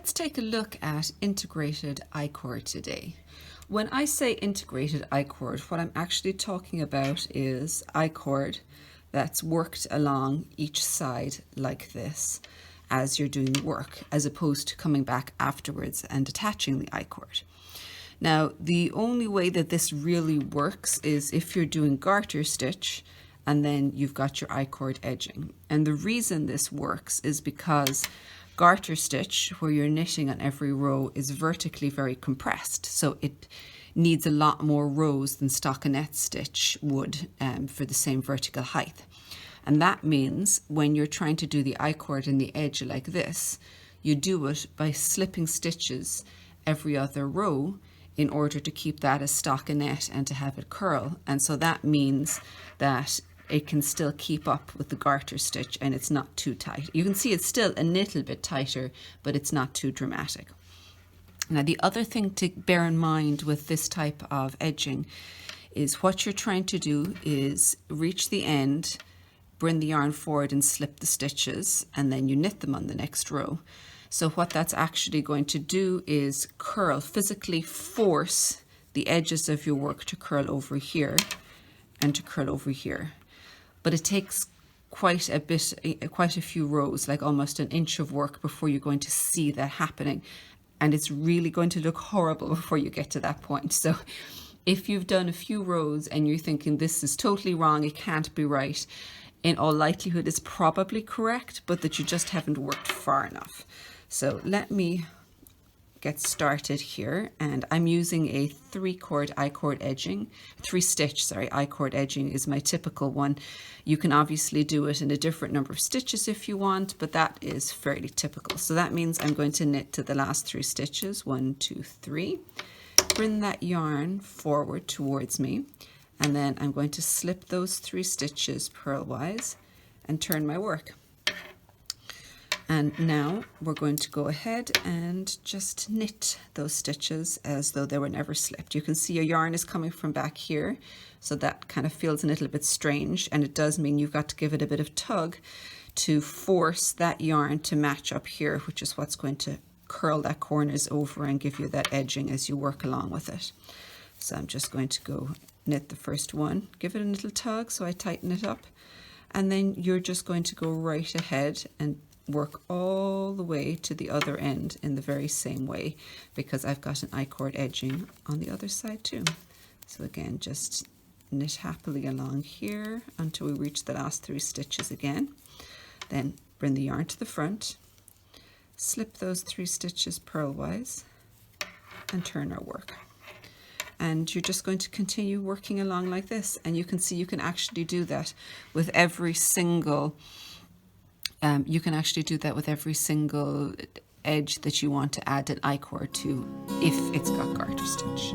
let's take a look at integrated I-cord today. When I say integrated I-cord, what I'm actually talking about is I-cord that's worked along each side like this as you're doing the work, as opposed to coming back afterwards and attaching the I-cord. Now, the only way that this really works is if you're doing garter stitch and then you've got your I-cord edging. And the reason this works is because garter stitch, where you're knitting on every row, is vertically very compressed. So it needs a lot more rows than stockinette stitch would for the same vertical height. And that means when you're trying to do the I-cord in the edge like this, you do it by slipping stitches every other row in order to keep that as stockinette and to have it curl. And so that means that it can still keep up with the garter stitch and it's not too tight. You can see it's still a little bit tighter, but it's not too dramatic. Now, the other thing to bear in mind with this type of edging is what you're trying to do is reach the end, bring the yarn forward and slip the stitches, and then you knit them on the next row. So what that's actually going to do is curl, physically force the edges of your work to curl over here and to curl over here. But it takes quite a few rows, like almost an inch of work before you're going to see that happening. And it's really going to look horrible before you get to that point. So if you've done a few rows and you're thinking this is totally wrong, it can't be right, in all likelihood it's probably correct, but that you just haven't worked far enough. So let me get started here, and I'm using a 3-cord I-cord edging, 3-stitch, I-cord edging is my typical one. You can obviously do it in a different number of stitches if you want, but that is fairly typical. So that means I'm going to knit to the last 3 stitches, 1, 2, 3, bring that yarn forward towards me, and then I'm going to slip those 3 stitches purlwise and turn my work. And now we're going to go ahead and just knit those stitches as though they were never slipped. You can see your yarn is coming from back here, so that kind of feels a little bit strange, and it does mean you've got to give it a bit of tug to force that yarn to match up here, which is what's going to curl that corners over and give you that edging as you work along with it. So I'm just going to go knit the first one, give it a little tug so I tighten it up, and then you're just going to go right ahead and work all the way to the other end in the very same way, because I've got an I-cord edging on the other side too. So again, just knit happily along here until we reach the last 3 stitches again. Then bring the yarn to the front, slip those 3 stitches purlwise and turn our work. And you're just going to continue working along like this, and you can see you can actually do that with every single edge that you want to add an I-cord to if it's got garter stitch.